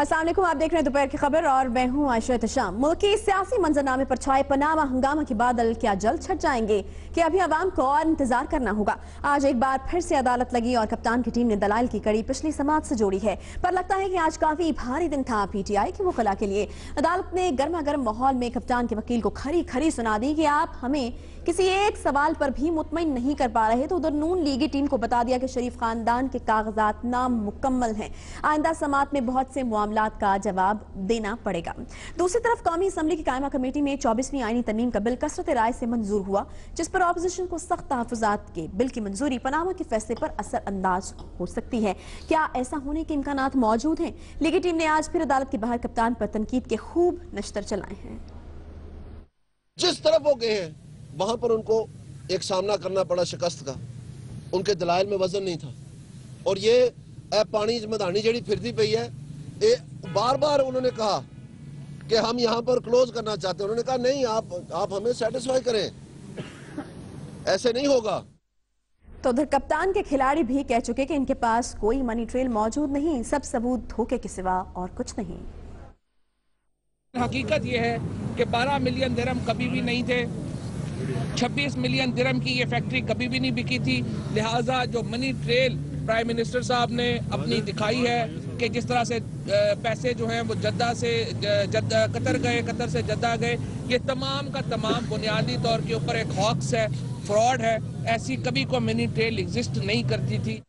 अस्सलाम वालेकुम, आप देख रहे हैं दोपहर की खबर और मैं हूं आयशा एहतशाम। मुल्क के सियासी मंजरनामे पर छाए पनामा हंगामा के बादल क्या जल्द छट जाएंगे कि अभी अवाम को और इंतजार करना होगा। आज एक बार फिर से अदालत लगी और कप्तान की टीम ने दलाइल की कड़ी पिछली समाअत से जोड़ी है, पर लगता है कि आज काफी भारी दिन था PTI के वकला के लिए। अदालत ने गर्मा गर्म माहौल में कप्तान के वकील को खरी खरी सुना दी कि आप हमें किसी एक सवाल पर भी मुतमईन नहीं कर पा रहे, तो उधर नून लीगी टीम को बता दिया कि शरीफ खानदान के कागजात नामुकम्मल हैं, आइंदा समाअत में बहुत से मामलात का जवाब देना पड़ेगा। दूसरी तरफ कौमी असम्बली की कायमा कमेटी में 24वीं आईनी तरमीम का बिल कसरत राय से मंजूर हुआ, जिस पर ऑपोजिशन को सख्त तहफ्फुजात के बिल की मंजूरी पनामा के फैसले पर असर अंदाज हो सकती है। क्या ऐसा होने के इम्कानात मौजूद हैं? लीगी टीम ने आज फिर अदालत के बाहर कप्तान पर तनकीद के खूब नश्तर चलाए हैं। जिस तरफ वो गए हैं वहां पर उनको एक सामना करना पड़ा शिकस्त का, उनके दलाइल में वजन नहीं था। और ये पानी मधानी जड़ी फिरती पई है, बार बार उन्होंने कहा कि हम यहाँ पर क्लोज करना चाहते हैं। उन्होंने कहा नहीं, आप हमें सेटिस्फाई करें, ऐसे नहीं होगा। तो उधर कप्तान के खिलाड़ी भी कह चुके कि इनके पास कोई मनी ट्रेल मौजूद नहीं, सब सबूत धोखे के सिवा और कुछ नहीं। हकीकत यह है कि 12 मिलियन दिरहम कभी भी नहीं थे, 26 मिलियन दिरहम की ये फैक्ट्री कभी भी नहीं बिकी थी। लिहाजा जो मनी ट्रेल प्राइम मिनिस्टर साहब ने अपनी दिखाई है कि जिस तरह से पैसे जो हैं वो जद्दा से कतर गए, कतर से जद्दा गए, ये तमाम का तमाम बुनियादी तौर के ऊपर एक हॉक्स है, फ्रॉड है। ऐसी कभी कोई मनी ट्रेल एग्जिस्ट नहीं करती थी।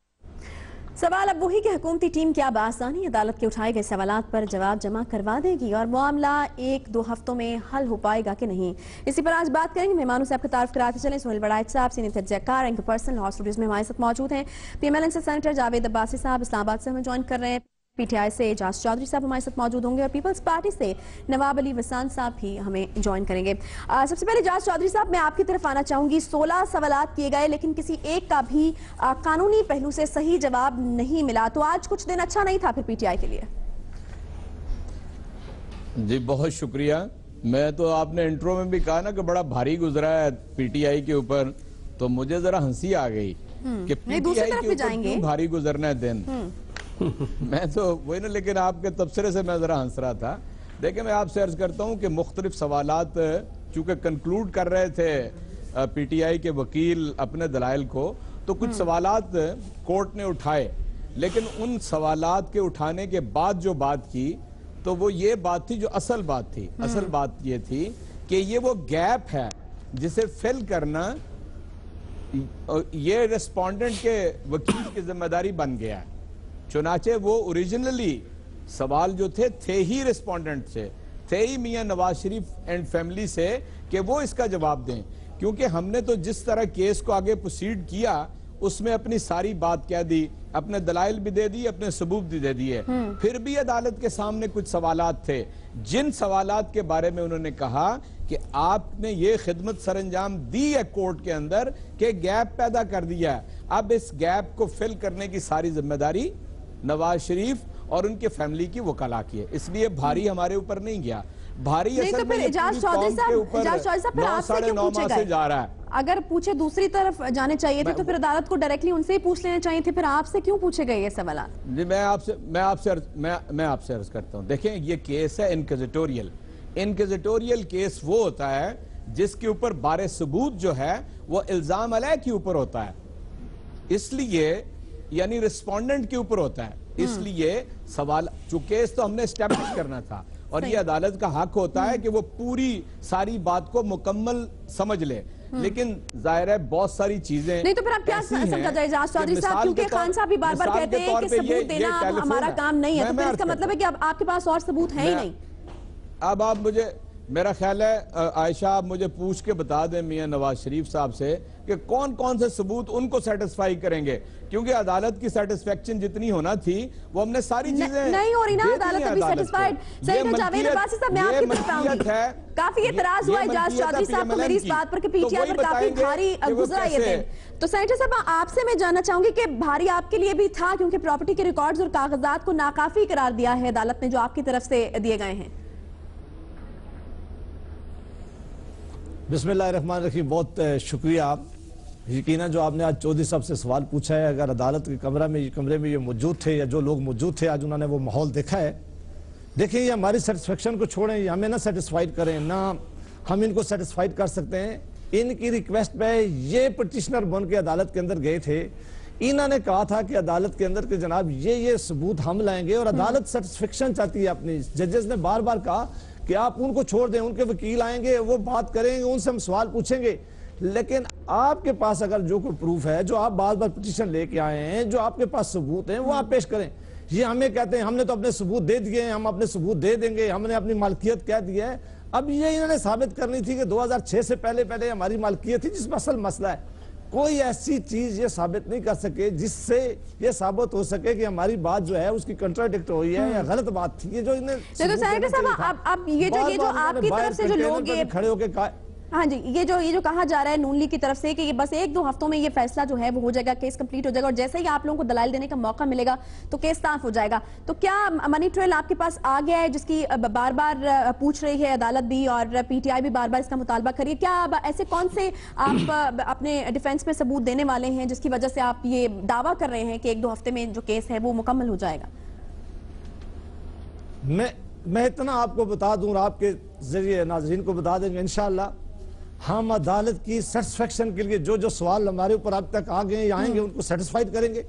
सवाल अब वही कि हुकूमती टीम क्या बासानी अदालत के उठाए गए सवालात पर जवाब जमा करवा देगी और मामला 1-2 हफ्तों में हल हो पाएगा कि नहीं, इसी पर आज बात करेंगे। मेहमानों से आपका तारुफ कराते चले। सोहेल बड़ाइच साहब सीनियर तजज़ियाकार एंकर पर्सन लाहौर स्टूडियोज में हमारे साथ मौजूद हैं। PMLN से सेनेटर जावेद अब्बासी साहब इस्लामाबाद से हमें ज्वाइन कर रहे हैं। PTI से एजाज चौधरी साहब हमारे साथ मौजूद होंगे और पीपल्स पार्टी से नवाब अली वसान साहब भी हमें ज्वाइन करेंगे। सबसे पहले एजाज चौधरी साहब, मैं आपकी तरफ आना चाहूंगी। 16 सवालात किए गए लेकिन किसी एक का भी कानूनी पहलू से सही जवाब नहीं मिला, तो आज कुछ दिन अच्छा नहीं था फिर PTI के लिए? जी बहुत शुक्रिया। मैं तो आपने इंट्रो में भी कहा ना कि बड़ा भारी गुजरा है PTI के ऊपर, तो मुझे जरा हंसी आ गई कि PTI के ऊपर क्यों भारी गुजरना है दिन। मैं तो वही ना, लेकिन आपके तबसरे से मैं जरा हंस रहा था। देखिए, मैं आपसे अर्ज करता हूं कि मुख्तलिफ सवालात चूंकि कंक्लूड कर रहे थे PTI के वकील अपने दलाइल को, तो कुछ सवालात कोर्ट ने उठाए, लेकिन उन सवालात के उठाने के बाद जो बात की तो वो ये बात थी जो असल बात थी। असल बात ये थी कि ये वो गैप है जिसे फिल करना ये रेस्पोंडेंट के वकील की जिम्मेदारी बन गया है। चुनाचे वो ओरिजिनली सवाल जो थे ही रिस्पोंडेंट से, थे ही मियां नवाज शरीफ एंड फैमिली से कि वो इसका जवाब दें, क्योंकि हमने तो जिस तरह केस को आगे प्रोसीड किया उसमें अपनी सारी बात कह दी, अपने दलाइल भी दे दी, अपने सबूत भी दे दिए। फिर भी अदालत के सामने कुछ सवालात थे, जिन सवालात के बारे में उन्होंने कहा कि आपने ये खिदमत सरंजाम दी है कोर्ट के अंदर कि गैप पैदा कर दिया है। अब इस गैप को फिल करने की सारी जिम्मेदारी नवाज शरीफ और उनके फैमिली की वकाला की है, इसलिए भारी हमारे ऊपर नहीं गया। भारी असल में एजाज चौधरी साहब 9.5 से जा रहा है। अगर पूछे दूसरी तरफ जाने चाहिए थे तो फिर अदालत को डायरेक्टली उनसे ही पूछ लेने चाहिए थे, फिर आपसे क्यों पूछे गए ये सवाल? जी मैं आपसे अर्ज करता हूँ। देखें, ये केस है इनक्विजिटोरियल केस वो होता है जिसके ऊपर बारे सबूत जो है वो इल्जाम अलग के ऊपर होता है, इसलिए यानी रिस्पोंडेंट के ऊपर होता है। इसलिए सवाल जो केस तो हमने एस्टैब्लिश करना था और ये अदालत का हक होता है कि वो पूरी सारी बात को मुकम्मल समझ ले, लेकिन जाहिर है बहुत सारी चीजें नहीं, तो फिर आप क्या समझा जाए एजाज चौधरी साहब, क्योंकि खान साहब भी बार बार कहते हैं कि सबूत देना हमारा काम नहीं है, तो फिर इसका मतलब है कि अब आपके पास और सबूत है ही नहीं। अब आप मुझे, मेरा ख्याल है आयशा, आप मुझे पूछ के बता दें मियां नवाज शरीफ साहब से कि कौन कौन से सबूत उनको सेटिस्फाई करेंगे, क्योंकि अदालत की सेटिस्फेक्शन जितनी होना थी वो हमने सारी चीजें नहीं हो रही ना, अदालत अभी सेटिस्फाइड। सेनेटर जावेद अब्बासी साहब, मैं आपकी तरफ आऊंगी। काफी एतराज हुआ एजाज चौधरी साहब को मेरी इस बात पर कि PTI पर काफी भारी गुजरा ये दिन। तो सेनेटर साहब, आपसे मैं जानना चाहूंगी कि भारी आपके लिए भी था, क्योंकि प्रॉपर्टी के रिकॉर्ड्स और कागजात को नाकाफी करार दिया है अदालत ने जो आपकी तरफ से दिए गए हैं। बिस्मिल्लाहिर्रहमानिर्रहीम, बहुत शुक्रिया। यकीनन जो आपने आज चौधरी साहब से सवाल पूछा है, अगर अदालत के कमरे में ये मौजूद थे या जो लोग मौजूद थे, आज उन्होंने वो माहौल देखा है देखिए, ये हमारी सेटिस्फेक्शन को छोड़ें, ये हमें ना सेटिस्फाइड करें, ना हम इनको सेटिस्फाइड कर सकते हैं। इनकी रिक्वेस्ट पे ये पिटिशनर बन के अदालत के अंदर गए थे। इन्होंने कहा था कि अदालत के अंदर के जनाब ये सबूत हम लाएंगे, और अदालत सेटिस्फेक्शन चाहती है अपनी। जजेस ने बार बार कहा कि आप उनको छोड़ दें, उनके वकील आएंगे, वो बात करेंगे, उनसे हम सवाल पूछेंगे। लेकिन आपके पास अगर जो कोई प्रूफ है, जो आप बार बार पिटीशन लेके आए हैं, जो आपके पास सबूत हैं, वो आप पेश करें। ये हमें कहते हैं हमने तो अपने सबूत दे दिए हैं, हम अपने सबूत दे देंगे, हमने अपनी मालकियत कह दी है। अब ये इन्होंने साबित करनी थी कि 2006 से पहले हमारी मालकियत थी, जिसमें असल मसला है। कोई ऐसी चीज ये साबित नहीं कर सके जिससे ये साबित हो सके कि हमारी बात जो है उसकी कंट्राडिक्ट हुई है या गलत बात थी। ये जो इन्हें अब ये जो आपकी तरफ से जो लोग खड़े होकर, हाँ जी, ये जो कहा जा रहा है नून लीग की तरफ से कि ये बस 1-2 हफ्तों में ये फैसला जो है वो हो जाएगा, केस कंप्लीट हो जाएगा, और जैसे ही आप लोगों को दलाल देने का मौका मिलेगा तो केस साफ हो जाएगा। तो क्या मनी ट्रेल आपके पास आ गया है, जिसकी बार बार पूछ रही है अदालत भी और पीटीआई भी बार बार इसका मुतालबा करिए? क्या ऐसे कौन से आप अपने डिफेंस में सबूत देने वाले हैं जिसकी वजह से आप ये दावा कर रहे हैं कि 1-2 हफ्ते में जो केस है वो मुकम्मल हो जाएगा? मैं इतना आपको बता दूं और आपके जरिए नाज़रीन को बता देंगे, इंशाअल्लाह हम अदालत की सेटिस्फेक्शन के लिए जो जो सवाल हमारे ऊपर अब तक आ गए आएंगे उनको सेटिस्फाइड करेंगे,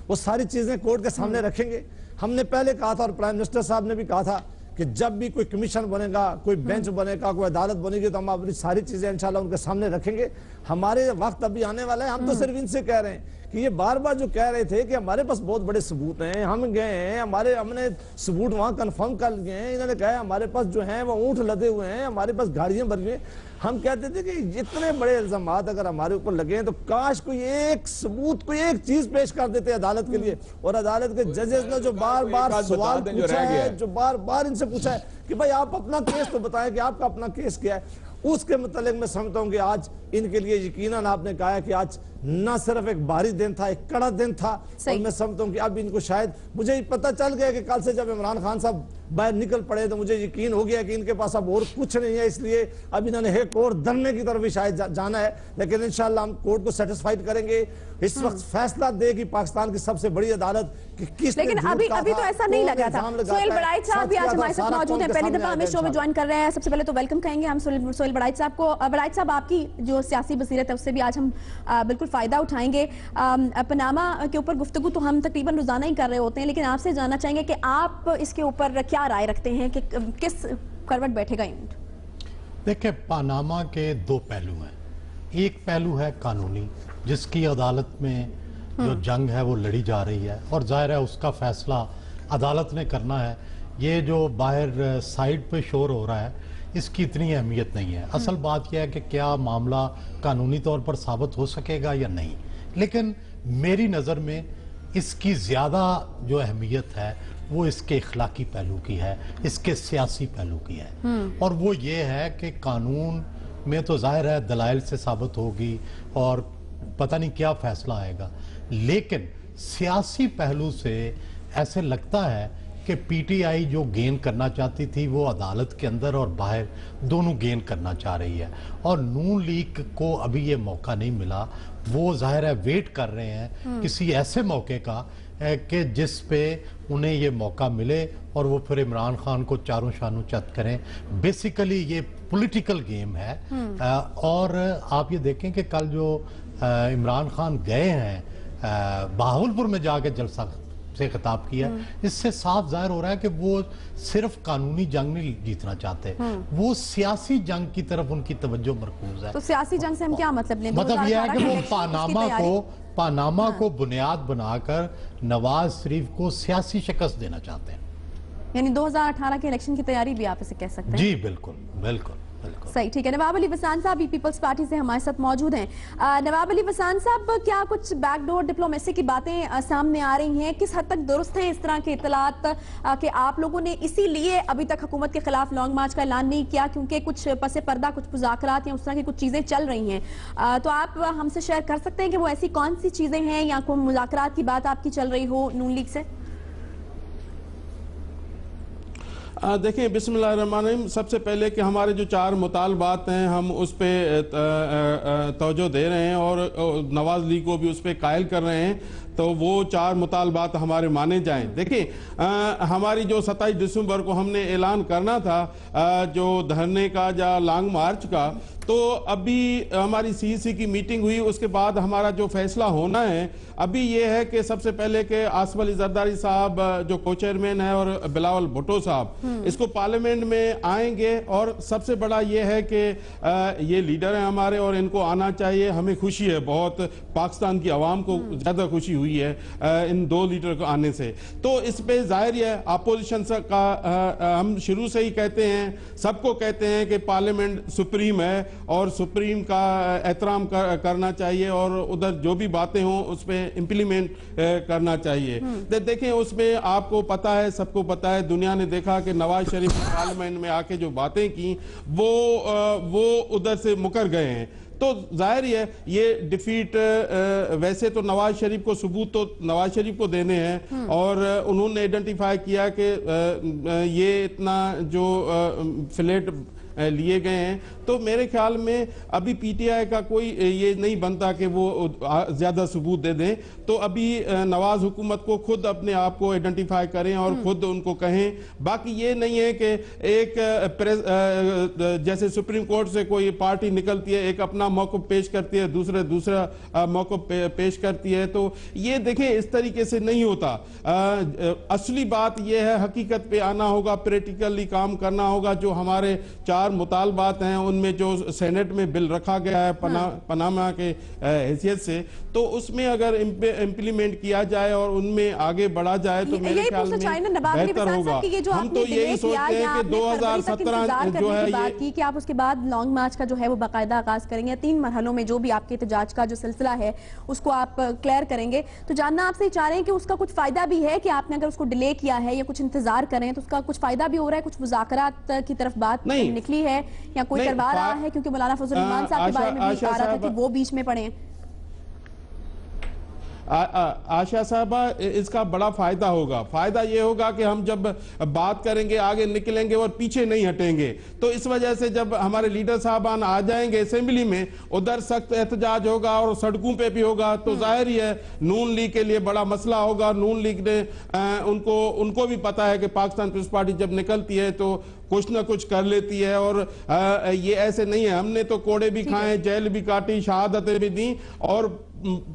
वो सारी चीजें कोर्ट के सामने रखेंगे। हमने पहले कहा था और प्राइम मिनिस्टर साहब ने भी कहा था कि जब भी कोई कमीशन बनेगा, कोई बेंच बनेगा, कोई अदालत बनेगी, तो हम अपनी सारी चीजें इंशाल्लाह उनके सामने रखेंगे। हमारे वक्त अभी आने वाला है। हम तो सिर्फ इनसे कह रहे हैं कि ये बार बार जो कह रहे थे कि हमारे पास बहुत बड़े सबूत हैं, हम गए हैं, हमने सबूत वहां कंफर्म कर लिए हैं। इन्होंने कहा हमारे पास जो है वो ऊंट लदे हुए हैं, हमारे पास गाड़ियां भरी हुई हैं। हम कहते थे कि जितने बड़े इल्जामात अगर हमारे ऊपर लगे हैं तो काश कोई एक सबूत, कोई एक चीज पेश कर देते अदालत के लिए। और अदालत के जजेस ने जो बार बार सवाल पूछा है, जो बार बार इनसे पूछा है कि भाई आप अपना केस तो बताएं कि आपका अपना केस क्या है, उसके मुतालिक मैं समझता हूं कि आज इनके लिए यकीनन आपने कहा है कि आज न सिर्फ एक भारी दिन था, एक कड़ा दिन था। और मैं समझता हूं कि अब इनको शायद, मुझे पता चल गया कि कल से जब इमरान खान साहब बाहर निकल पड़े तो मुझे यकीन हो गया कि इनके पास अब और कुछ नहीं है, इसलिए अब इन्होंने एक और धरने की तरफ भी शायद जाना है। लेकिन इंशाल्लाह हम कोर्ट को सेटिस्फाइड करेंगे। इस वक्त फैसला देगी पाकिस्तान की सबसे बड़ी अदालत कि किस, लेकिन अभी तो ऐसा नहीं लगा था। सोहेल बड़ाइच साहब भी आज हमारे साथ मौजूद हैं, पहली दफा हमें शो में ज्वाइन कर रहे हैं। सबसे पहले तो वेलकम कहेंगे हम सोहेल बड़ाइच साहब को। बड़ाइच साहब, आपकी जो सियासी बसीरत है उससे भी आज हम बिल्कुल फायदा उठाएंगे। पनामा के ऊपर गुफ्तगू तो हम तकरीबन रोजाना ही कर रहे होते हैं, लेकिन आपसे जानना चाहेंगे कि आप इसके ऊपर क्या राय रखते हैं कि किस करवट बैठेगा यूनिट? देखिए, पनामा के दो पहलू हैं। एक पहलू है कानूनी, जिसकी अदालत में जो जंग है वो लड़ी जा रही है, और जाहिर है उसका फैसला अदालत ने करना है। ये जो बाहर साइड पे शोर हो रहा है इसकी इतनी अहमियत नहीं है। असल बात यह है कि क्या मामला कानूनी तौर पर साबित हो सकेगा या नहीं। लेकिन मेरी नज़र में इसकी ज़्यादा जो अहमियत है वो इसके इखलाकी पहलू की है, इसके सियासी पहलू की है। और वो ये है कि कानून में तो जाहिर है दलाइल से साबित होगी और पता नहीं क्या फैसला आएगा, लेकिन सियासी पहलू से ऐसे लगता है कि पीटीआई जो गेन करना चाहती थी वो अदालत के अंदर और बाहर दोनों गेन करना चाह रही है। और नून लीग को अभी ये मौका नहीं मिला। वो जाहिर है वेट कर रहे हैं किसी ऐसे मौके का कि जिस पे उन्हें ये मौका मिले और वो फिर इमरान खान को चारों शानों चत करें। बेसिकली ये पॉलिटिकल गेम है। और आप ये देखें कि कल जो इमरान खान गए हैं बहावलपुर में जाके जलसा से खिताब किया, इससे साफ जाहिर हो रहा है कि वो सिर्फ कानूनी जंग नहीं जीतना चाहते, वो सियासी जंग की तरफ उनकी तवज्जो मरकूज है। तो सियासी जंग से हम क्या मतलब लें? मतलब यह है कि वो पानामा को बुनियाद बनाकर नवाज शरीफ को सियासी शिकस्त देना चाहते हैं। यानी 2018 के इलेक्शन की तैयारी भी आप इसे कह सकते हैं? जी बिल्कुल बिल्कुल। सही, ठीक है। नवाब अली वसान साहब भी पीपल्स पार्टी से हमारे साथ मौजूद हैं। नवाब अली वसान साहब, क्या कुछ बैकडोर डिप्लोमेसी की बातें सामने आ रही हैं? किस हद तक दुरुस्त हैं इस तरह के इत्तलात कि आप लोगों ने इसीलिए अभी तक हुकूमत के खिलाफ लॉन्ग मार्च का ऐलान नहीं किया क्योंकि कुछ पसे पर्दा कुछ मुज़ाकरात या उस तरह की कुछ चीजें चल रही हैं? तो आप हमसे शेयर कर सकते हैं कि वो ऐसी कौन सी चीजें हैं या कोई मुज़ाकरात की बात आपकी चल रही हो नून लीग से? देखें, बिस्मिल्लाहिर्रहमानिर्रहीम, सबसे पहले कि हमारे जो 4 मुतालबात हैं हम उस पर तवज्जो दे रहे हैं और नवाज लीग को भी उस पर कायल कर रहे हैं। तो वो 4 मुतालबात हमारे माने जाएं। देखिए हमारी जो 27 दिसंबर को हमने ऐलान करना था जो धरने का या लॉन्ग मार्च का, तो अभी हमारी सीईसी की मीटिंग हुई, उसके बाद हमारा जो फैसला होना है अभी ये है कि सबसे पहले के आसिफ अली जरदारी साहब जो को चेयरमैन है और बिलावल भुट्टो साहब इसको पार्लियामेंट में आएंगे, और सबसे बड़ा ये है कि ये लीडर हैं हमारे और इनको आना चाहिए। हमें खुशी है, बहुत पाकिस्तान की आवाम को ज्यादा खुशी हुई है इन 2 लीडर को आने से। तो इस पे जाहिर है अपोजिशन का हम शुरू से ही कहते हैं, सबको कहते हैं कि पार्लियामेंट सुप्रीम है और सुप्रीम का एहतराम करना चाहिए और उधर जो भी बातें हों उस पर इम्प्लीमेंट करना चाहिए। देखें उसमें आपको पता है, सबको पता है, दुनिया ने देखा कि नवाज शरीफ ने पार्लियामेंट में आके जो बातें की वो उधर से मुकर गए हैं। तो जाहिर है ये डिफीट वैसे तो नवाज शरीफ को सबूत तो नवाज शरीफ को देने हैं और उन्होंने आइडेंटिफाई किया कि ये इतना जो फ्लैट लिए गए हैं, तो मेरे ख्याल में अभी पीटीआई का कोई ये नहीं बनता कि वो ज्यादा सबूत दे दें। तो अभी नवाज हुकूमत को खुद अपने आप को आइडेंटिफाई करें और खुद उनको कहें। बाकी ये नहीं है कि एक जैसे सुप्रीम कोर्ट से कोई पार्टी निकलती है, एक अपना मौक़िफ़ पेश करती है, दूसरा मौक़िफ़ पेश करती है, तो ये देखें इस तरीके से नहीं होता। असली बात यह है, हकीकत पे आना होगा, प्रैक्टिकली काम करना होगा। जो हमारे 4 मुतालबात हैं उनमें जो सेनेट में बिल रखा गया है पनामा के हैसियत से, तो उसमें अगर इम्प्लीमेंट किया जाए और उनमें आगे बढ़ा जाए तो मेरे ख्याल में बेहतर होगा। हम तो यही सोचते हैं कि 2017 जो है बात की कि आप उसके बाद लॉन्ग मार्च का जो है वो बाकायदा आगाज करेंगे, 3 मरहलों में जो भी आपके एहतजाज का जो सिलसिला है उसको आप क्लियर करेंगे। तो जानना आपसे चाह रहे हैं कि उसका कुछ फायदा भी है कि आपने अगर उसको डिले किया है या कुछ इंतजार करें तो उसका कुछ फायदा भी हो रहा है, कुछ मुज़ाकरात की तरफ बात निकली है या कोई करवा रहा है? क्योंकि मौलाना फजल रहमान साहब के बारे में भी कहा रहा था कि वो बीच में पड़े हैं। आशा साहबा, इसका बड़ा फायदा होगा। फायदा ये होगा कि हम जब बात करेंगे आगे निकलेंगे और पीछे नहीं हटेंगे। तो इस वजह से जब हमारे लीडर साहबान आ जाएंगे असेंबली में, उधर सख्त एहतजाज होगा और सड़कों पे भी होगा, तो जाहिर ही है नून लीग के लिए बड़ा मसला होगा। नून लीग ने उनको भी पता है कि पाकिस्तान पीपल्स पार्टी जब निकलती है तो कुछ ना कुछ कर लेती है, और ये ऐसे नहीं है। हमने तो कोड़े भी खाए, जेल भी काटी, शहादतें भी दी, और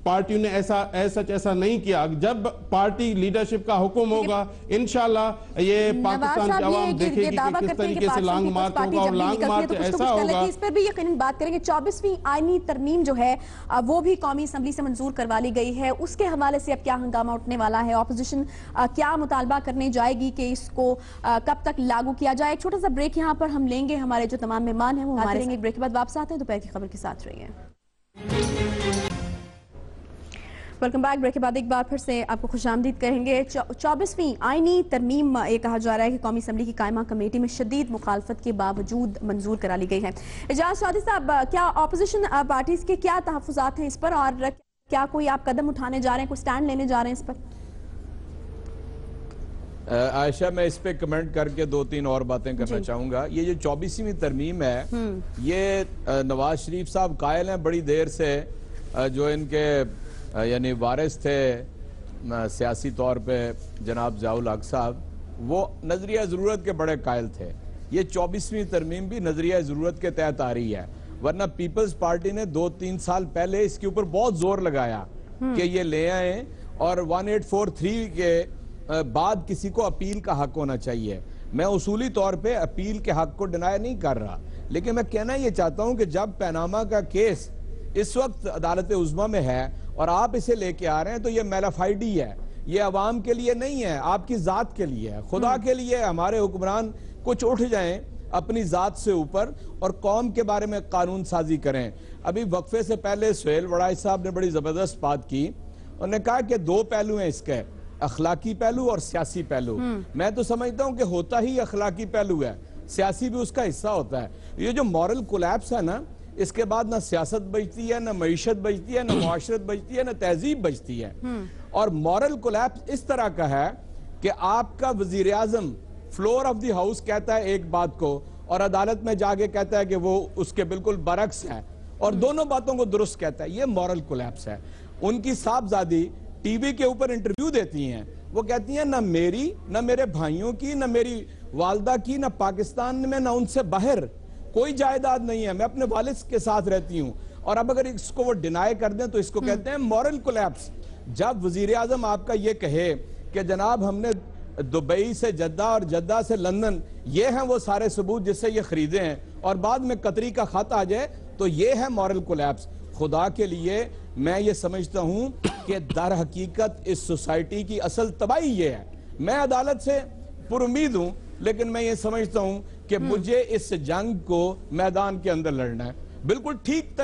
पार्टियों ने ऐसा नहीं किया। जब पार्टी लीडरशिप का हुक्म होगा, इंशाल्लाह ये पाकिस्तान की आवाम देखेगी कि किस तरीके से लॉन्ग मार्च होगा, और लॉन्ग मार्च ऐसा होगा। इस पर भी यकीनन बात करेंगे। 24वीं आईनी तरमीम जो है वो भी कौमी असम्बली से मंजूर करवा ली गई है, उसके हवाले से अब क्या हंगामा उठने वाला है? ऑपोजिशन क्या मुतालबा करने जाएगी कि इसको कब तक लागू किया जाए? एक छोटा सा ब्रेक यहाँ पर हम लेंगे। हमारे जो तमाम मेहमान हैं वो हमारे लेंगे। ब्रेक के बाद वापस आते हैं। दोपहर की खबर के साथ रहिए। Welcome back. ब्रेक के बाद एक बार फिर से आपको खुशामदीद कहेंगे। 24वीं आईनी तरमीम ये कहा जा रहा है कि कौमी असम्बली की कायमा कमेटी में शदीद मुखालफत के बावजूद मंजूर करा ली गई है। एजाज चौधरी साहब, क्या अपोजिशन पार्टीज के क्या तहफ़्फ़ुज़ात हैं इस पर, और क्या कोई आप कदम उठाने जा रहे हैं, कोई स्टैंड लेने जा रहे हैं इस पर? आयशा, मैं इस पे कमेंट करके 2-3 और बातें करना चाहूंगा। ये जो 24वीं तरमीम है, ये नवाज शरीफ साहब कायल हैं बड़ी देर से, जो इनके यानी वारिस थे सियासी तौर पे जनाब ज़ियाउल हक साहब, वो नजरिया ज़रूरत के बड़े कायल थे। ये 24वीं तरमीम भी नजरिया ज़रूरत के तहत आ रही है, वरना पीपल्स पार्टी ने 2-3 साल पहले इसके ऊपर बहुत जोर लगाया कि ये ले आए, और 1843 के बाद किसी को अपील का हक होना चाहिए। मैं उसूली तौर पे अपील के हक को डिनाई नहीं कर रहा, लेकिन मैं कहना ये चाहता हूं कि जब पनामा का केस इस वक्त अदालत उज़्मा में है और आप इसे लेके आ रहे हैं, तो ये मेलाफाइडी है। ये अवाम के लिए नहीं है, आपकी जात के लिए है। खुदा के लिए हमारे हुक्मरान कुछ उठ जाएं अपनी जात से ऊपर और कौम के बारे में कानून साजी करें। अभी वक्फे से पहले सुहेल वड़ाई साहब ने बड़ी जबरदस्त बात की। उन्होंने कहा कि 2 पहलू हैं इसके, अखलाकी पहलू और सियासी पहलू। मैं तो समझता हूं कि होता ही अखलाकी पहलू है, सियासी भी उसका हिस्सा होता है। ये जो मॉरल कोलैप्स है ना, इसके बाद ना सियासत बचती है, ना मईशत बचती है, ना मुआशरत बचती है, ना तहजीब बचती है। और मॉरल कोलैप्स इस तरह का है कि आपका वजीर आजम फ्लोर ऑफ द हाउस कहता है एक बात को और अदालत में जाके कहता है कि वो उसके बिल्कुल बरक्स है, और दोनों बातों को दुरुस्त कहता है। ये मॉरल कोलैप्स है। उनकी साहबजादी टीवी के ऊपर इंटरव्यू देती हैं, वो कहती हैं ना मेरी, ना मेरे भाइयों की, ना मेरी वालदा की, ना पाकिस्तान में, ना उनसे बाहर कोई जायदाद नहीं है, मैं अपने वालिद के साथ रहती हूँ। और अब अगर इसको वो डिनाई कर दें तो इसको कहते हैं मॉरल कोलैप्स। जब वजीर आजम आपका ये कहे कि जनाब हमने दुबई से जद्दा और जद्दा से लंदन, ये हैं वो सारे सबूत जिससे ये खरीदे हैं, और बाद में कतरी का खत आ जाए तो ये है मॉरल कोलैप्स। खुदा के लिए मैं ये समझता हूं कि दर हकीकत इस सोसाइटी की असल तबाही ये है। मैं अदालत से पुरुमीद हूं, लेकिन मैं ये समझता हूं कि मुझे इस जंग को मैदान के अंदर लड़ना है। बिल्कुल ठीक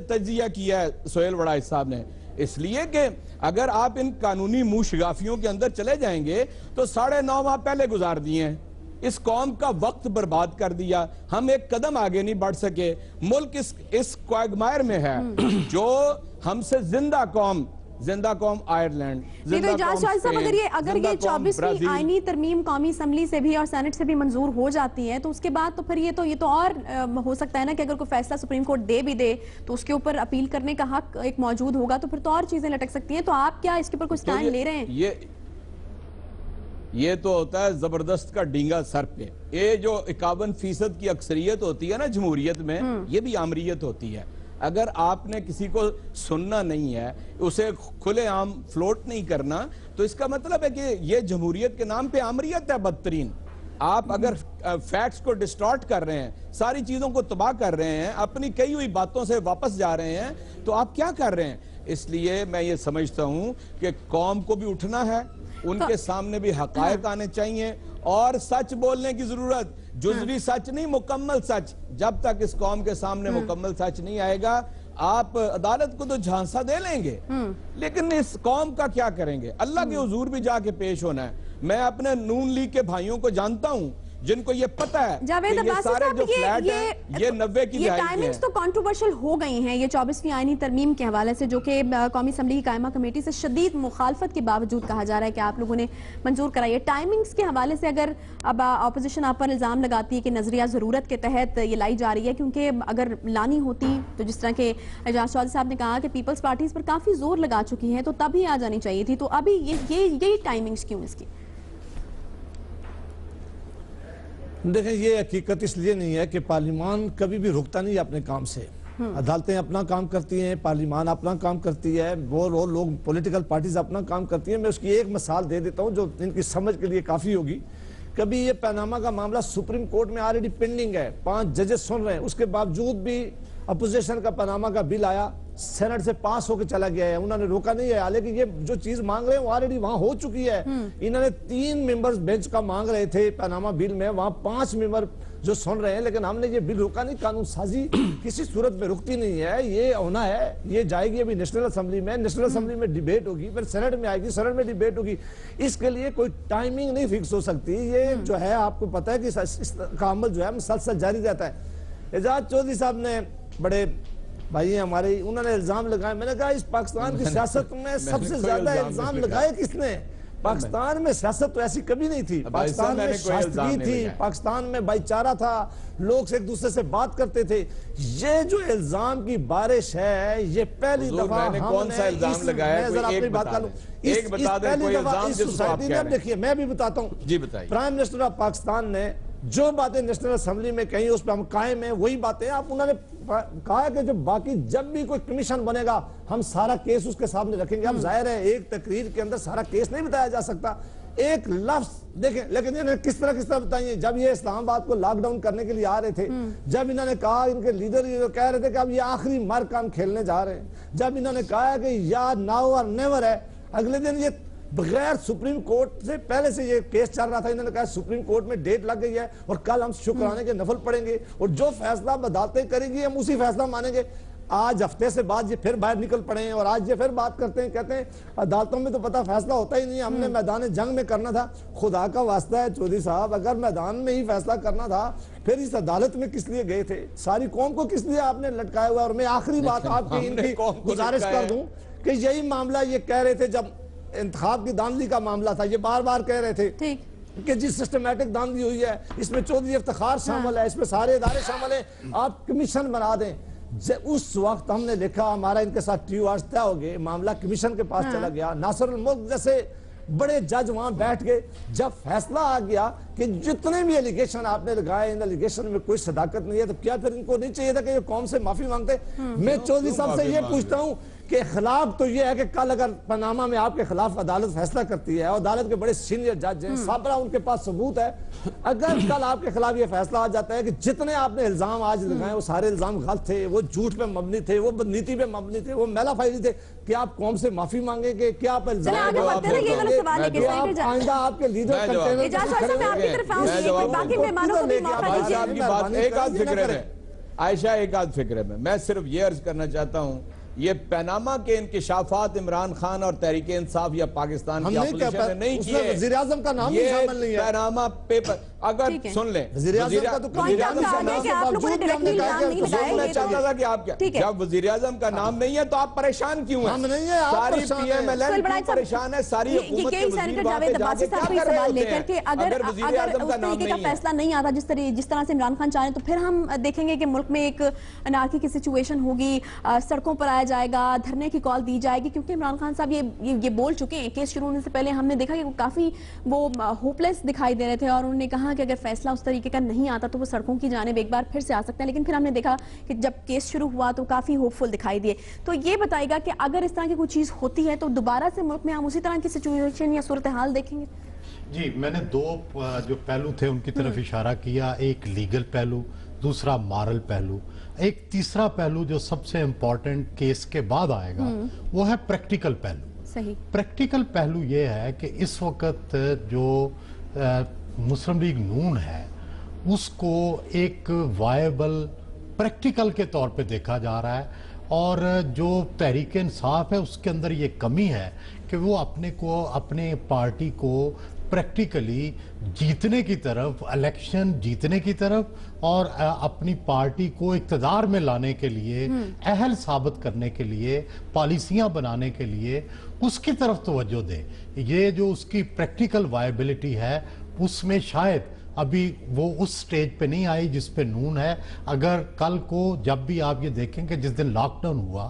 तजिया किया है सोहेल वड़ाई साहब ने, इसलिए कि अगर आप इन कानूनी मुंह शिगाफियों के अंदर चले जाएंगे तो 9.5 माह पहले गुजार दिए हैं, इस कौम का वक्त बर्बाद कर दिया, हम एक कदम आगे नहीं बढ़ सके। मुल्क इस क्वागमायर में है जो हमसे जिंदा कौम आयरलैंड, अगर ये 24वीं आईनी तरमीम कौमी असम्बली से भी और सेनेट से भी मंजूर हो जाती है तो उसके बाद तो फिर ये तो और हो सकता है ना कि अगर कोई फैसला सुप्रीम कोर्ट दे भी दे तो उसके ऊपर अपील करने का हक एक मौजूद होगा, तो फिर तो और चीजें लटक सकती हैं। तो आप क्या इसके ऊपर कोई स्टैंड ले रहे हैं? ये तो होता है जबरदस्त का डींगा सर पे। ये जो 51% की अक्सरियत होती है ना जमहूरियत में, ये भी आमरीयत होती है। अगर आपने किसी को सुनना नहीं है, उसे खुलेआम फ्लोट नहीं करना, तो इसका मतलब है कि ये जमहूरियत के नाम पे आमरीयत है बदतरीन। आप अगर फैक्ट्स को डिस्टॉर्ट कर रहे हैं, सारी चीजों को तबाह कर रहे हैं, अपनी कही हुई बातों से वापस जा रहे हैं, तो आप क्या कर रहे हैं? इसलिए मैं ये समझता हूं कि कौम को भी उठना है, उनके सामने भी हकायक आने चाहिए और सच बोलने की जरूरत, जुजवी सच नहीं, मुकम्मल सच। जब तक इस कौम के सामने मुकम्मल सच नहीं आएगा, आप अदालत को तो झांसा दे लेंगे, लेकिन इस कौम का क्या करेंगे? अल्लाह के हुजूर भी जाके पेश होना है। मैं अपने नून लीग के भाइयों को जानता हूं जिनको ये पता है जावेद कि ये सारे जो फ्लैट हैं ये 90 की दिहाई के हैं। टाइमिंग्स तो कंट्रोवर्शियल हो गई हैं ये 24वीं आईनी तरमीम के हवाले से, जो कि कौमी असम्बली की कायमा कमेटी से शदीद मुखालफत के बावजूद कहा जा रहा है कि आप लोगों ने मंजूर कराई है। टाइमिंग्स के हवाले से अगर अब अपोजिशन आप पर इल्जाम लगाती है कि नजरिया जरूरत के तहत ये लाई जा रही है, क्योंकि अगर लानी होती तो जिस तरह के एजाज चौधरी साहब ने कहा कि पीपल्स पार्टी इस पर काफी जोर लगा चुकी है, तो तभी आ जानी चाहिए थी, तो अभी ये टाइमिंग्स क्यों इसकी? देखें, ये हकीकत इसलिए नहीं है कि पार्लियामान कभी भी रुकता नहीं है अपने काम से। अदालतें अपना काम करती हैं, पार्लियामान अपना काम करती है, वो लोग पॉलिटिकल पार्टीज अपना काम करती हैं। मैं उसकी एक मिसाल दे देता हूं जो इनकी समझ के लिए काफ़ी होगी। कभी ये पनामा का मामला सुप्रीम कोर्ट में ऑलरेडी पेंडिंग है, 5 जजेस सुन रहे हैं, उसके बावजूद भी अपोजिशन का पनामा का बिल आया, सेनेट से पास होकर चला गया है, उन्होंने रोका नहीं है। हालांकि ये जो चीज मांग रहे हैं वो ऑलरेडी वहां हो चुकी है। इन्होंने 3 मेंबर्स बेंच का मांग रहे थे पनामा बिल में, वहां 5 मेंबर जो सुन रहे हैं, लेकिन हमने ये बिल रोका नहीं। कानून साजी किसी सूरत में रुकती नहीं है, ये होना है, ये जाएगी अभी नेशनल असेंबली में, नेशनल असेंबली में डिबेट होगी, फिर सेनेट में आएगी, सेनेट में डिबेट होगी। इसके लिए कोई टाइमिंग नहीं फिक्स हो सकती। ये जो है आपको पता है कि इसका अमल जो है मुसलसल जारी रहता है। एजाज चौधरी साहब ने, बड़े भाई हमारे, उन्होंने इल्जाम लगाए। मैंने कहा इस पाकिस्तान की सियासत में सबसे ज्यादा इल्जाम लगाए किसने? पाकिस्तान में सियासत तो ऐसी कभी नहीं थी। पाकिस्तान में शास्तगी थी, पाकिस्तान में भाईचारा था, लोग एक दूसरे से बात करते थे। ये जो इल्जाम की बारिश है, ये पहली दफा कौन सा इल्जाम लगाया? एक बात कर लूं, पहली दफा इस सोसाइटी में, देखिए मैं भी बताता हूँ जी, बताइए। प्राइम मिनिस्टर ऑफ पाकिस्तान ने जो बातें नेशनल असेंबली में कही उस पर हम कायम हैं, वही बातें आप, उन्होंने कहा कि जब भी कोई कमीशन बनेगा हम सारा केस उसके सामने रखेंगे। अब जाहिर है एक तकरीर के अंदर सारा केस नहीं बताया जा सकता, एक लफ्ज देखें, लेकिन इन्होंने किस तरह बताइए। जब ये इस्लामाबाद को लॉकडाउन करने के लिए आ रहे थे, जब इन्होंने कहा, इनके लीडर ये कह रहे थे कि अब ये आखिरी मर का हम खेलने जा रहे हैं, जब इन्होंने कहा कि या नाउ और नेवर है, अगले दिन ये बगैर सुप्रीम कोर्ट से, पहले से ये केस चल रहा था, इन्होंने कहा सुप्रीम कोर्ट में डेट लग गई है और कल हम शुक्राने के नफल पढ़ेंगे और जो फैसला अदालतें करेंगी हम उसी फैसला मानेंगे। आज हफ्ते से बाद ये फिर बाहर निकल पड़े हैं और आज ये फिर बात करते हैं, कहते हैं अदालतों में तो पता फैसला होता ही नहीं, हमने मैदान जंग में करना था। खुदा का वास्ता है चौधरी साहब, अगर मैदान में ही फैसला करना था फिर इस अदालत में किस लिए गए थे? सारी कौम को किस लिए आपने लटकाया हुआ? और मैं आखिरी बात आपकी इनकी गुजारिश कर दूं कि यही मामला ये कह रहे थे जब इंतखाब की दांधली का मामला था, ये बार बार कह रहे थे कि जी सिस्टमैटिक दांधली हुई है, इसमें चौधरी इफ्तिखार शामिल है, इसमें सारे इदारे शामिल हैं, आप कमीशन बना दें। उस वक्त हमने लिखा, हमारा इनके साथ ट्यू आवर्स तय हो गए, मामला कमीशन के पास चला गया, नासिरुल मुल्क जैसे बड़े जज वहां बैठ गए। जब फैसला आ गया कि जितने भी एलिगेशन आपने लगाए, इन एलिगेशन में कोई सदाकत नहीं है, तो क्या फिर इनको नहीं चाहिए था कि ये कौम से माफी मांगते? मैं चौधरी साहब से ये पूछता हूँ कि खिलाफ तो ये है कि कल अगर पनामा में आपके खिलाफ अदालत फैसला करती है, और अदालत के बड़े सीनियर जज हैं, साबरा उनके पास सबूत है, अगर कल आपके खिलाफ ये फैसला आ जाता है कि जितने आपने इल्जाम आज लगाए वो सारे इल्जाम गलत थे, वो झूठ पे मबनी थे, वो नीति पे मबनी थे, वो मेलाफाइजी थे, क्या आप कौम से माफी मांगेंगे? क्या आप इल्जाम आइंदा आपके लीडर आयशा एक आध फिक्र में मैं सिर्फ ये अर्ज करना चाहता हूँ, ये पनामा के इंकिशाफात इमरान खान और तहरीक इंसाफ या पाकिस्तान की अपोजिशन ने नहीं किए। वज़ीर आज़म का नाम ही शामिल नहीं है पनामा पेपर। अगर सुन लें, वज़ीर आज़म का तो मैं चाहता था कि आप क्या, जब वज़ीर आज़म का नाम नहीं है तो आप परेशान क्यों हैं? हम नहीं है, सारी पीएमएलएन परेशान है, सारी हुकूमत के वज़ीर वहां पे जाके क्या कर रहे होते हैं? अगर वज़ीर आज़म का नाम नहीं है, फैसला नहीं आता जिस तरह से इमरान खान चाह रहे हैं, तो फिर हम देखेंगे कि मुल्क में एक अनार्की की सिचुएशन होगी, सड़कों पर आया जाएगा, धरने की कॉल दी जाएगी, क्योंकि इमरान खान साहब ये बोल चुके हैं। केस शुरू होने से पहले हमने देखा कि वो काफी होपलेस दिखाई दे रहे थे, और उन्होंने कहा कि अगर फैसला उस तरीके का नहीं आता तो वो सड़कों की जानिब एक बार फिर से आ सकते हैं। लेकिन फिर हमने देखा कि जब केस शुरू हुआ तो काफी होपफुल दिखाई दिए। तो ये बताएगा कि अगर इस तरह की कोई चीज होती है तो दोबारा से मुल्क में हम उसी तरह की सिचुएशन या सूरत हाल देखेंगे? जी, मैंने दो जो पहलू थे उनकी तरफ इशारा किया, एक लीगल पहलू, दूसरा मॉरल पहलू, एक तीसरा पहलू जो सबसे इंपॉर्टेंट केस के बाद आएगा वो है प्रैक्टिकल पहलू। सही। प्रैक्टिकल पहलू ये है कि इस वक्त जो मुस्लिम लीग नून है उसको एक वायबल प्रैक्टिकल के तौर पे देखा जा रहा है, और जो तहरीक इंसाफ है उसके अंदर ये कमी है कि वो अपने पार्टी को प्रैक्टिकली जीतने की तरफ, इलेक्शन जीतने की तरफ और अपनी पार्टी को इक़्तिदार में लाने के लिए, अहल साबित करने के लिए, पॉलिसियां बनाने के लिए उसकी तरफ तवज्जो दे। ये जो उसकी प्रैक्टिकल वायबिलिटी है उसमें शायद अभी वो उस स्टेज पे नहीं आई जिस पे नून है। अगर कल को जब भी आप ये देखेंगे जिस दिन लॉकडाउन हुआ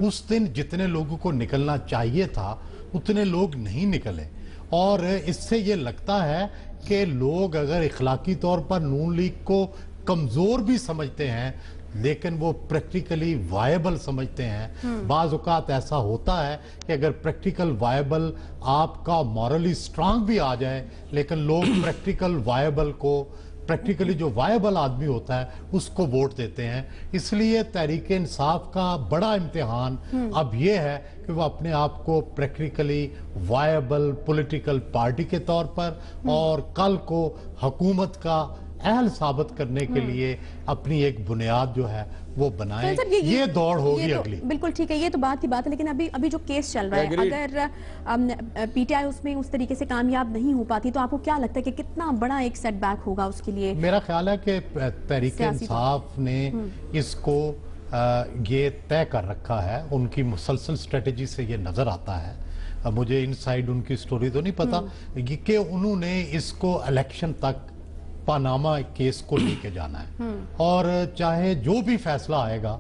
उस दिन जितने लोगों को निकलना चाहिए था उतने लोग नहीं निकले, और इससे ये लगता है कि लोग अगर इखलाकी तौर पर नून लीग को कमजोर भी समझते हैं लेकिन वो प्रैक्टिकली वायबल समझते हैं। बाज़ औक़ात ऐसा होता है कि अगर प्रैक्टिकल वायबल आपका मॉरली स्ट्रांग भी आ जाए लेकिन लोग प्रैक्टिकल वायबल को, प्रैक्टिकली जो वायबल आदमी होता है उसको वोट देते हैं। इसलिए तहरीक इंसाफ का बड़ा इम्तिहान अब ये है कि वो अपने आप को प्रैक्टिकली वायबल पॉलिटिकल पार्टी के तौर पर और कल को हुकूमत का अहल साबित करने के लिए अपनी एक बुनियाद जो है वो बनाए। ये दौड़ होगी अगली। बिल्कुल ठीक है, ये तो बात की बात है, लेकिन अभी जो केस चल रहा है, अगर पीटीआई उसमें उस तरीके से कामयाब नहीं हो पाती तो आपको क्या लगता है कि कितना बड़ा एक सेटबैक होगा उसके लिए? मेरा ख्याल है कि तहरीक इंसाफ ने इसको ये तय कर रखा है, उनकी मुसलसल स्ट्रेटेजी से ये नजर आता है। मुझे इनसाइड उनकी स्टोरी तो नहीं पता कि उन्होंने इसको इलेक्शन तक पनामा केस को लेके जाना है, और चाहे जो भी फैसला आएगा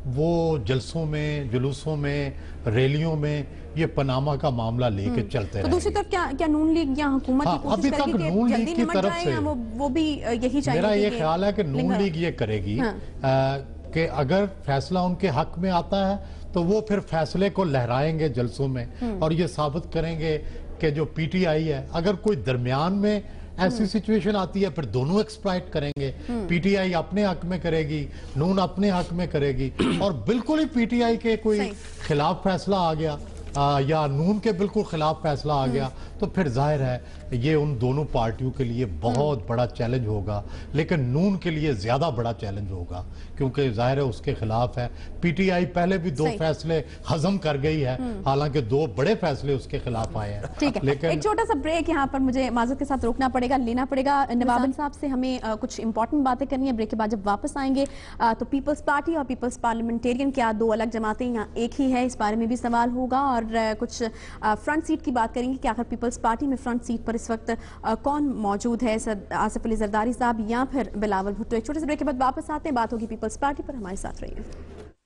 वो जलसों में, जुलूसों में, रैलियों में ये पनामा का मामला लेके चलते हैं। तो दूसरी तरफ क्या नून लीग या हुकूमत की कोशिश अभी तक नून लीग की तरफ से वो भी यही चाहिए? मेरा ये ख्याल है कि नून लीग ये करेगी कि अगर फैसला उनके हक में आता है तो वो फिर फैसले को लहराएंगे जलसों में और ये साबित करेंगे कि जो पीटीआई है, अगर कोई दरमियान में ऐसी सिचुएशन आती है फिर दोनों एक्सप्लॉइट करेंगे। पीटीआई अपने हक में करेगी, नून अपने हक में करेगी, और बिल्कुल ही पीटीआई के कोई खिलाफ फैसला आ गया या नून के बिल्कुल खिलाफ फैसला आ गया तो फिर जाहिर है ये उन दोनों पार्टियों के लिए बहुत बड़ा चैलेंज होगा, लेकिन नून के लिए ज्यादा बड़ा चैलेंज होगा क्योंकि जाहिर है उसके खिलाफ है। पीटीआई पहले भी 2 फैसले हजम कर गई है, हालांकि 2 बड़े फैसले उसके खिलाफ आए हैं। ठीक है, लेकिन एक छोटा सा ब्रेक यहाँ पर मुझे माजरत के साथ रोकना पड़ेगा, लेना पड़ेगा। नवाब साहब से हमें कुछ इंपॉर्टेंट बातें करनी है। ब्रेक के बाद जब वापस आएंगे तो पीपल्स पार्टी और पीपल्स पार्लियामेंटेरियन क्या 2 अलग जमातें यहाँ एक ही है, इस बारे में भी सवाल होगा, और कुछ फ्रंट सीट की बात करेंगे कि आखिर पीपल्स पार्टी में फ्रंट सीट पर इस वक्त कौन मौजूद है, आसिफ अली जरदारी साहब या फिर बिलावल भुट्टो। एक छोटे से ब्रेक के बाद वापस आते हैं, बात होगी पीपल्स पार्टी पर। हमारे साथ रहिए।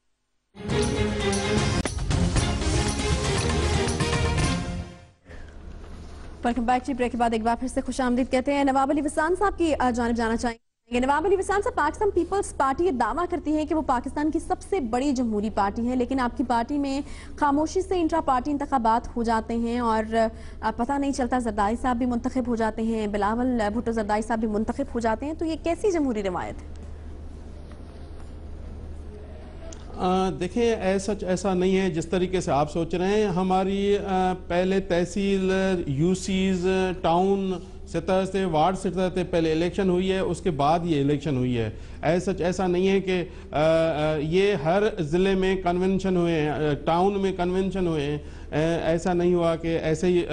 वेलकम बैक जी। ब्रेक के बाद एक बार फिर से खुशामदीद कहते हैं। नवाब अली वसान साहब की जानिब जाना चाहेंगे। नवाब अली वसान साहब, पाकिस्तान पीपल्स पार्टी ये दावा करती है कि वो पाकिस्तान की सबसे बड़ी जमहूरी पार्टी है, लेकिन आपकी पार्टी में खामोशी से इंट्रा पार्टी इंतखाबात हो जाते हैं और पता नहीं चलता। जरदारी साहब भी मुंतखब हो जाते हैं, बिलावल भुट्टो जरदारी साहब भी मुंतखब हो जाते हैं, तो ये कैसी जमहूरी रवायत है? देखिए, ऐसा नहीं है जिस तरीके से आप सोच रहे हैं। हमारी पहले तहसील, यूसीज, टाउन सतह से, वार्ड सतह से पहले इलेक्शन हुई है, उसके बाद ये इलेक्शन हुई है। ऐसा नहीं है कि ये हर ज़िले में कन्वेंशन हुए हैं, टाउन में कन्वेंशन हुए हैं। ऐसा नहीं हुआ कि ऐसे ही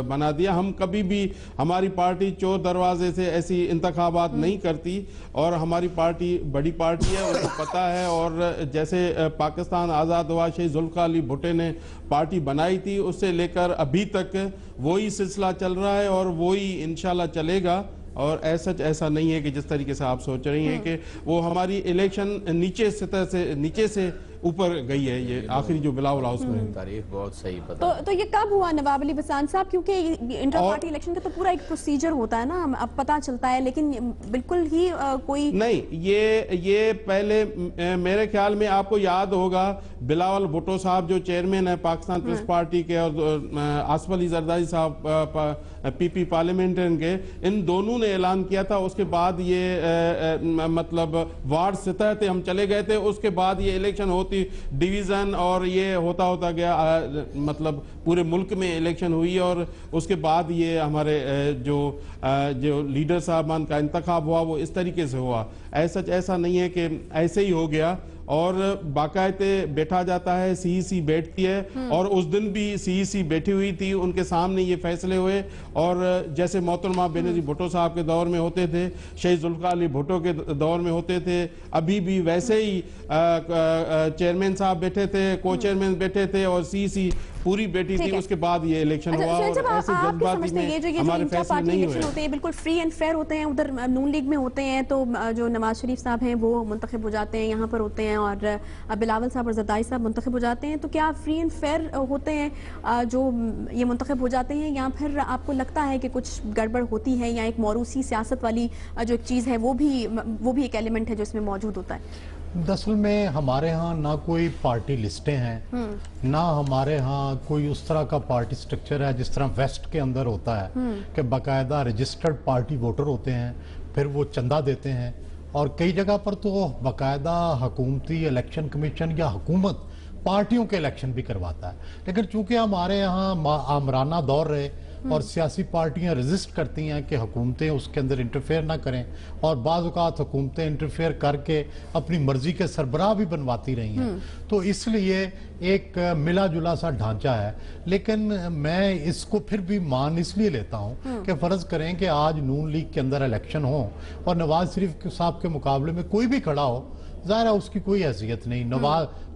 बना दिया। हम कभी भी, हमारी पार्टी चोर दरवाजे से ऐसी इंतखाबात नहीं करती और हमारी पार्टी बड़ी पार्टी है, उनको पता है। और जैसे पाकिस्तान आज़ाद हुआ, शहीद जुल्फ़िकार अली भुट्टो ने पार्टी बनाई थी, उससे लेकर अभी तक वही सिलसिला चल रहा है और वही इंशाल्लाह चलेगा। और ऐसा नहीं है कि जिस तरीके से आप सोच रही हैं कि वो हमारी इलेक्शन नीचे से ऊपर गई है। ये आखिरी जो बिलावल हाउस में तारीफ बहुत सही पता। तो ये कब हुआ नवाब अली वसान साहब? क्योंकि इंटर पार्टी इलेक्शन का तो पूरा एक प्रोसीजर होता है ना, अब पता चलता है, लेकिन बिल्कुल ही कोई नहीं। ये पहले मेरे ख्याल में आपको याद होगा, बिलावल भुट्टो साहब जो चेयरमैन है पाकिस्तान पीपल्स पार्टी के, और आसिफ अली जरदारी साहब पीपी पार्लियामेंटेरियन के, इन दोनों ने ऐलान किया था। उसके बाद ये मतलब वार्ड सतह पे हम चले गए थे। उसके बाद ये इलेक्शन होती डिवीजन और ये होता गया, मतलब पूरे मुल्क में इलेक्शन हुई। और उसके बाद ये हमारे जो लीडर साहबान का इंतखाब हुआ वो इस तरीके से हुआ। ऐसा नहीं है कि ऐसे ही हो गया। और बाकायदे बैठा जाता है, सीईसी बैठती है, और उस दिन भी सीईसी बैठी हुई थी, उनके सामने ये फैसले हुए। और जैसे मोहतरमा बेनजीर भुट्टो साहब के दौर में होते थे, शहीद जुल्फ़िकार अली भुट्टो के दौर में होते थे, अभी भी वैसे ही चेयरमैन साहब बैठे थे, को चेयरमैन बैठे थे और सीईसी पूरी बैठी थी। उसके बाद ये इलेक्शन हुआ। और ऐसे जज्बाती में हमारे फैसले नहीं हुए। होते हैं बिल्कुल फ्री एंड फेयर होते हैं। उधर नून लीग में होते हैं तो जो नवाज शरीफ साहब हैं वो मुंतखब हो जाते हैं, यहाँ पर होते हैं, और बिलावल साहब और जरदारी साहब मुंतखब हो जाते हैं। तो क्या फ्री एंड फेयर होते हैं जो ये मुंतखब हो जाते हैं, या फिर आपको लगता है कि कुछ गड़बड़ होती है, या एक मौरूसी सियासत वाली जो एक चीज़ है वो भी एक एलिमेंट है जो इसमें मौजूद होता है? दरअसल में हमारे यहाँ ना कोई पार्टी लिस्टें हैं, ना हमारे यहाँ कोई उस तरह का पार्टी स्ट्रक्चर है जिस तरह वेस्ट के अंदर होता है कि बाकायदा रजिस्टर्ड पार्टी वोटर होते हैं, फिर वो चंदा देते हैं। और कई जगह पर तो बाकायदा हुकूमती इलेक्शन कमीशन या हुकूमत पार्टियों के इलेक्शन भी करवाता है। लेकिन चूंकि हमारे यहाँ आमराना दौर रहे और सियासी पार्टियां रेजिस्ट करती हैं कि हुकूमतें उसके अंदर इंटरफेयर ना करें, और बाज़ औक़ात हुकूमतें इंटरफेयर करके अपनी मर्जी के सरबराह भी बनवाती रही हैं, तो इसलिए एक मिला जुला सा ढांचा है। लेकिन मैं इसको फिर भी मान इसलिए लेता हूं कि फ़र्ज़ करें कि आज नून लीग के अंदर इलेक्शन हो और नवाज शरीफ साहब के मुकाबले में कोई भी खड़ा हो, ज़ाहिर है उसकी कोई हैसियत नहीं।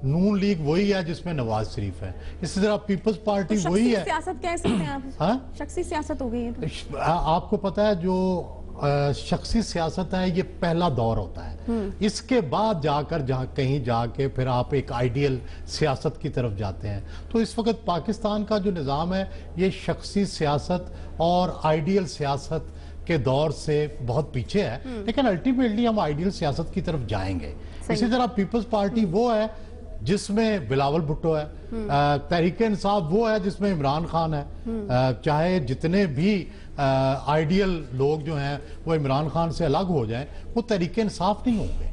नून लीग वही है जिसमें नवाज शरीफ है, इसी तरह पीपल्स पार्टी तो वही है। सियासत कह सकते हैं आप? हाँ, शख्सी सियासत हो गई है तो। आपको पता है जो शख्सी सियासत है ये पहला दौर होता है, इसके बाद जाकर कहीं जाके फिर आप एक आइडियल सियासत की तरफ जाते हैं। तो इस वक्त पाकिस्तान का जो निज़ाम है ये शख्सी सियासत और आइडियल सियासत के दौर से बहुत पीछे है, लेकिन अल्टीमेटली हम आइडियल सियासत की तरफ जाएंगे। इसी तरह पीपल्स पार्टी वो है जिसमें बिलावल भुट्टो है, तहरीक इंसाफ वो है जिसमें इमरान खान है। चाहे जितने भी आइडियल लोग जो हैं वो इमरान खान से अलग हो जाएं, वो तहरीक इंसाफ नहीं होंगे।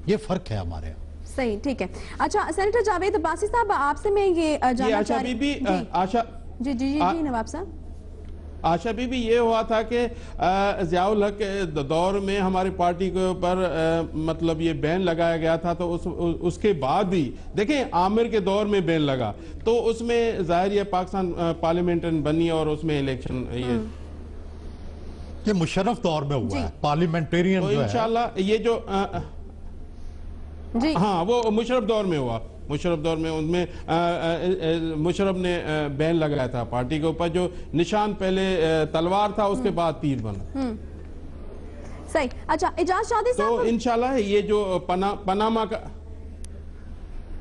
ये फर्क है हमारे यहाँ। सही, ठीक है। अच्छा, सेनेटर जावेद अब्बासी साहब, आपसे मैं ये जानना चाह रही हूं। आशा जी नवाब साहब। आशा भी ये हुआ था कि ज़ियाउल हक के दौर में हमारी पार्टी के ऊपर मतलब ये बैन लगाया गया था, तो उसके बाद भी देखें आमिर के दौर में बैन लगा, तो उसमें जाहिर है पाकिस्तान पार्लियामेंटेरियन बनी और उसमें इलेक्शन ये मुशर्रफ दौर में हुआ है पार्लियामेंटेरियन, तो इंशाल्लाह ये जो हाँ वो मुशर्रफ दौर में हुआ। मुशर्रफ दौर में उनमें मुशर्रफ ने बैन लगाया था पार्टी के ऊपर, जो निशान पहले तलवार था उसके बाद तीर बना। सही। अच्छा, इजाज शादी साहब, तो इंशाल्लाह ये जो पनामा का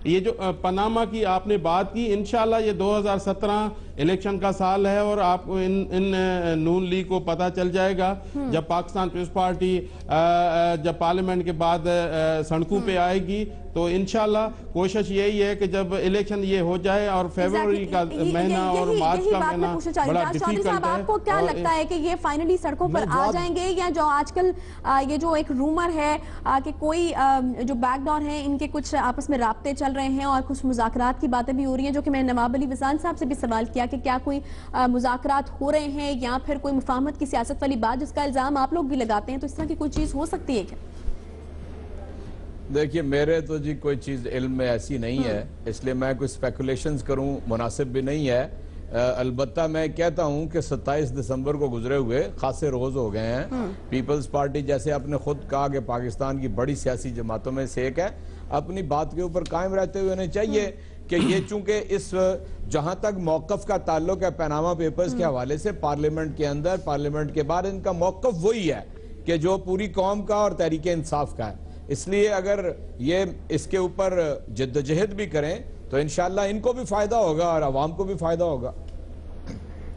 ये जो पनामा की आपने बात की, इंशाल्लाह ये 2017 इलेक्शन का साल है और आपको इन नून लीग को पता चल जाएगा जब पाकिस्तान पीपल्स पार्टी जब पार्लियामेंट के बाद सड़कों पे आएगी, तो इंशाल्लाह कोशिश यही है कि जब इलेक्शन ये हो जाए और फरवरी का महीना और मार्च का महीना बड़ा डिफिकल्ट है। आपको क्या लगता है कि ये फाइनली सड़कों पर आ जाएंगे, या जो आजकल ये जो एक रूमर है कि कोई जो बैकडोर है इनके कुछ आपस में राब्ते चल रहे हैं और कुछ मुज़ाकरात की बातें भी हो रही हैं, जो कि मैंने नवाब अली वसान साहब से भी सवाल किया कि क्या कोई मुज़ाकरात हो रहे हैं या फिर कोई मुफाहमत की सियासत वाली बात जिसका इल्जाम आप लोग भी लगाते हैं, तो इस तरह की कोई चीज हो सकती है क्या? देखिए, मेरे तो जी कोई चीज इल्म में ऐसी नहीं है, इसलिए मैं कोई स्पेकुलेशंस करूं मुनासिब भी नहीं है। अलबत्ता मैं कहता हूं कि 27 दिसंबर को गुजरे हुए खासे रोज हो गए हैं। पीपल्स पार्टी, जैसे आपने खुद कहा कि पाकिस्तान की बड़ी सियासी जमातों में से एक है, अपनी बात के ऊपर कायम रहते हुए उन्हें चाहिए कि ये चूंकि इस जहां तक मौकफ का ताल्लुक है पनामा पेपर्स के हवाले से, पार्लियामेंट के अंदर पार्लियामेंट के बाहर इनका मौकफ वही है कि जो पूरी कौम का और तहरीक इंसाफ का है। इसलिए अगर ये इसके ऊपर जद्दोजहद भी करें तो इंशाल्लाह इनको भी फायदा होगा और आवाम को भी फायदा होगा।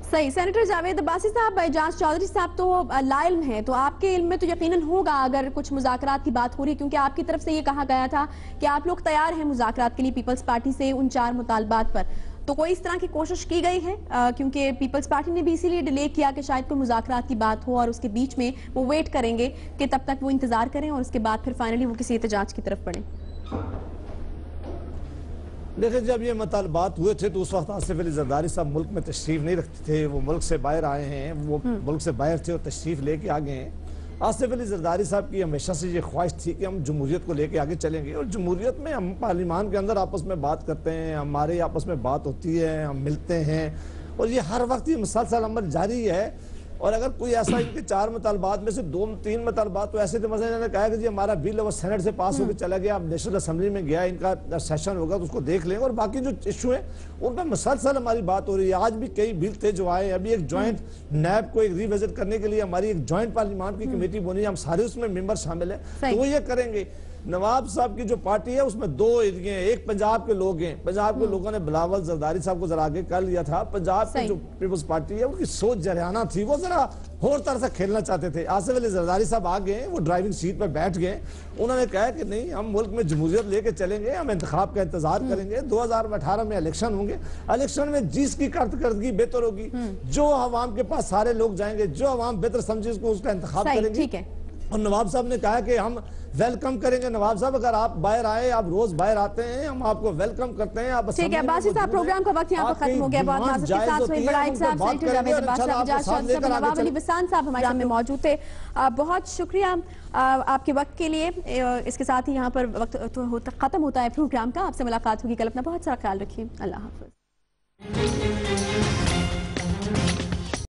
सही। सेनेटर जावेद अब्बासी साहब, एजाज चौधरी साहब तो लाइल्म है, तो आपके इल्म में तो यकीनन होगा अगर कुछ मुज़ाकरात की बात हो रही है, क्योंकि आपकी तरफ से ये कहा गया था कि आप लोग तैयार हैं मुज़ाकरात के लिए पीपल्स पार्टी से उन 4 मुतालबात पर, तो कोई इस तरह की कोशिश की गई है? क्योंकि पीपल्स पार्टी ने भी इसीलिए डिले किया कि शायद कोई मुज़ाकरात की बात हो और उसके बीच में वो वेट करेंगे कि तब तक वो इंतजार करें और उसके बाद फिर फाइनली वो किसी एहतजाज की तरफ बढ़े। देखिए, जब ये मुतालबात हुए थे तो उस वक्त आसिफ अली जरदारी साहब मुल्क में तशरीफ नहीं रखते थे, वो मुल्क से बाहर आए हैं, वो मुल्क से बाहर थे और तशरीफ लेके आ गए हैं। आसिफ अली जरदारी साहब की हमेशा से ये ख्वाहिश थी कि हम जमहूरियत को लेके आगे चलेंगे और जमहूरियत में हम पार्लियामान के अंदर आपस में बात करते हैं, हमारे आपस में बात होती है, हम मिलते हैं और ये हर वक्त ये मुसलसल अमल जारी है। और अगर कोई ऐसा इनके 4 मुतालबात में से 2-3 मुतालबात तो ऐसे थे, मतलब इन्होंने कहा कि जी हमारा बिल वो सेनेट से पास होकर चला गया, अब नेशनल असेंबली में गया, इनका सेशन होगा तो उसको देख लेंगे, और बाकी जो इशू है उन पर मुसलसल हमारी बात हो रही है। आज भी कई बिल थे जो आए, अभी एक जॉइंट नैब को एक रिविजिट करने के लिए हमारी एक जॉइंट पार्लियामान की कमेटी बनी, हम सारे उसमें मेंबर शामिल हैं, तो वो ये करेंगे। नवाब साहब की जो पार्टी है उसमें 2 एरिया हैं, एक पंजाब के लोग हैं, पंजाब के लोगों ने बिलावल जरदारी साहब को जरा आगे कर लिया था। पंजाब की जो पीपल्स पार्टी है उनकी सोच जरियाना थी, वो जरा और तरह से खेलना चाहते थे। आसिफ अली जरदारी साहब आ गए, वो ड्राइविंग सीट पर बैठ गए, उन्होंने कहा कि नहीं, हम मुल्क में जमहूरियत लेके चलेंगे, हम इंतखाब का इंतजार करेंगे, 2018 में इलेक्शन होंगे, इलेक्शन में जिसकी कारकर्दगी बेहतर होगी, जो अवाम के पास सारे लोग जाएंगे, जो अवाम बेहतर समझे उसका इंतखाब करेंगे। और नवाब साहब ने कहा कि हम वेलकम करेंगे। नवाब साहब, अगर आप बाहर आए, आप रोज बाहर आते हैं, हम आपको वेलकम करते हैं। आप ठीक है अब्बासी साहब, प्रोग्राम का वक्त यहाँ पर खत्म हो गया। बहुत नाज़ुक के साथ हुई बड़ा साहब, सेनेटर जावेद अब्बासी साहब, एजाज चौधरी साहब, नवाब अली वसान साहब हमारे सामने मौजूद थे। बहुत शुक्रिया आपके वक्त के लिए। इसके साथ ही यहाँ पर वक्त खत्म होता है प्रोग्राम का। आपसे मुलाकात होगी कल। अपना बहुत सारा ख्याल रखिए। अल्लाह हाफ़िज़।